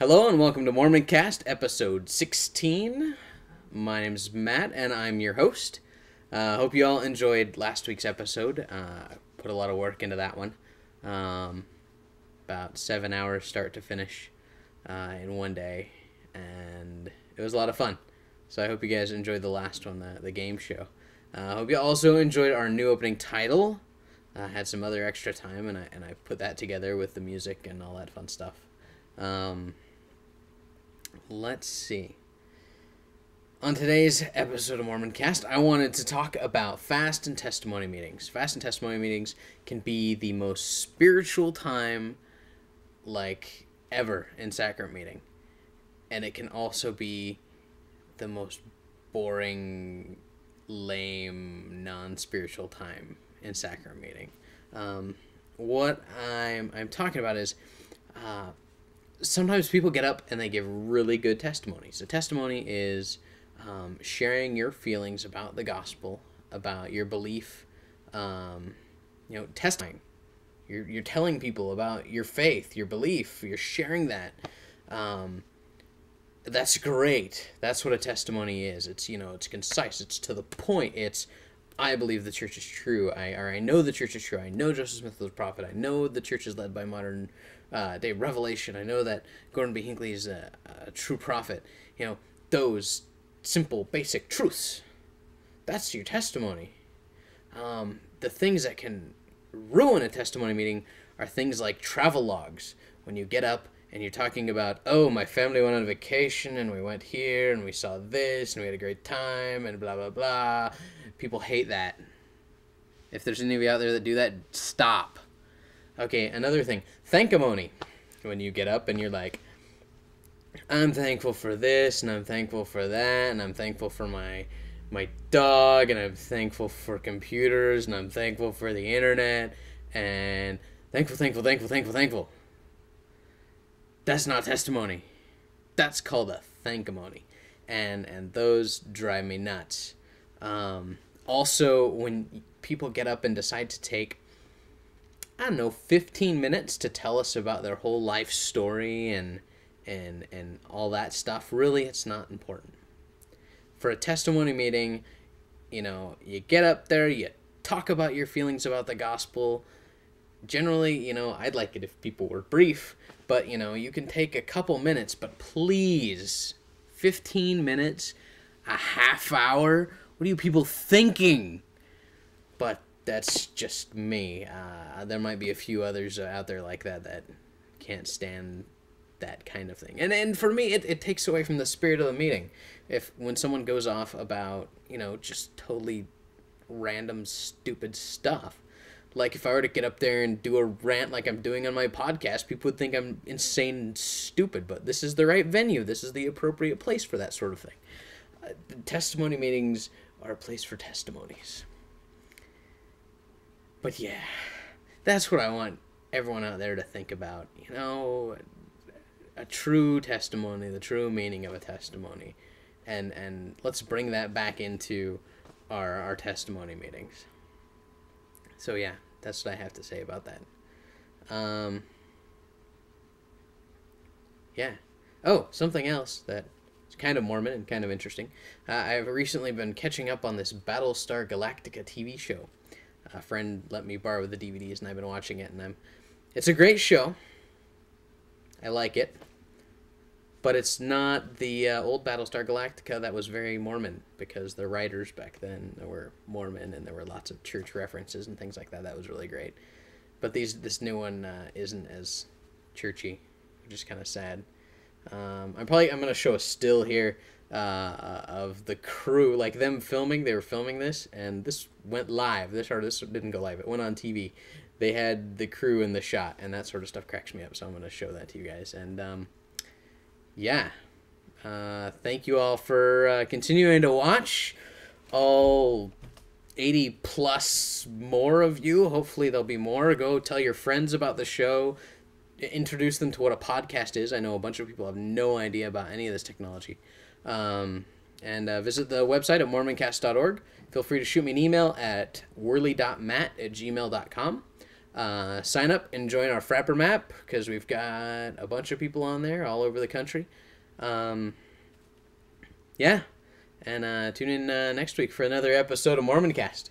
Hello and welcome to MormonCast, episode 16. My name's Matt and I'm your host. Hope you all enjoyed last week's episode. Put a lot of work into that one. About 7 hours start to finish in one day, and it was a lot of fun. So I hope you guys enjoyed the last one, the game show. I hope you also enjoyed our new opening title. I had some other extra time and I put that together with the music and all that fun stuff. Let's see. On today's episode of MormonCast, I wanted to talk about fast and testimony meetings. Fast and testimony meetings can be the most spiritual time, like, ever in sacrament meeting. And it can also be the most boring, lame, non-spiritual time in sacrament meeting. What I'm talking about is... sometimes people get up and they give really good testimonies. A testimony is sharing your feelings about the gospel, about your belief, testifying. You're telling people about your faith, your belief. You're sharing that. That's great. That's what a testimony is. It's it's concise. It's to the point. It's I believe the church is true. I know the church is true. I know Joseph Smith was a prophet. I know the church is led by modern day revelation. I know that Gordon B. Hinckley is a true prophet. Those simple, basic truths. That's your testimony. The things that can ruin a testimony meeting are things like travel logs. When you get up and you're talking about, oh, my family went on vacation and we went here and we saw this and we had a great time and blah, blah, blah. People hate that. If there's any of you out there that do that, stop. Okay, another thing. Thankamony. When you get up and you're like, I'm thankful for this, and I'm thankful for that, and I'm thankful for my dog, and I'm thankful for computers, and I'm thankful for the internet, and thankful. That's not testimony. That's called a thankamony. And those drive me nuts. Also, when people get up and decide to take 15 minutes to tell us about their whole life story and all that stuff, really, it's not important. For a testimony meeting, you get up there, you talk about your feelings about the gospel. Generally, I'd like it if people were brief, but, you can take a couple minutes, but please, 15 minutes, a half hour, what are you people thinking? But that's just me. There might be a few others out there like that can't stand that kind of thing. And for me, it takes away from the spirit of the meeting. When someone goes off about, just totally random, stupid stuff. Like if I were to get up there and do a rant like I'm doing on my podcast, people would think I'm insane and stupid. But this is the right venue. This is the appropriate place for that sort of thing. Testimony meetings are a place for testimonies. But yeah, that's what I want everyone out there to think about. A true testimony, the true meaning of a testimony. And let's bring that back into our testimony meetings. So yeah, that's what I have to say about that. Yeah. Oh, something else that is kind of Mormon and kind of interesting. I've recently been catching up on this Battlestar Galactica TV show. A friend let me borrow the DVDs, and I've been watching it, and it's a great show. I like it. But it's not the old Battlestar Galactica that was very Mormon, because the writers back then were Mormon, and there were lots of church references and things like that. That was really great. But this new one isn't as churchy, which is kind of sad. I'm going to show a still here of the crew, like them filming. They were filming this, and this went live. This didn't go live. It went on TV. They had the crew in the shot, and that sort of stuff cracks me up. So I'm going to show that to you guys. And yeah, thank you all for continuing to watch. All 80 plus more of you. Hopefully there'll be more. Go tell your friends about the show. Introduce them to what a podcast is. I know a bunch of people have no idea about any of this technology. And visit the website at mormoncast.org. Feel free to shoot me an email at worley.matt@gmail.com. Sign up and join our Frapper map because we've got a bunch of people on there all over the country. Yeah. And tune in next week for another episode of MormonCast.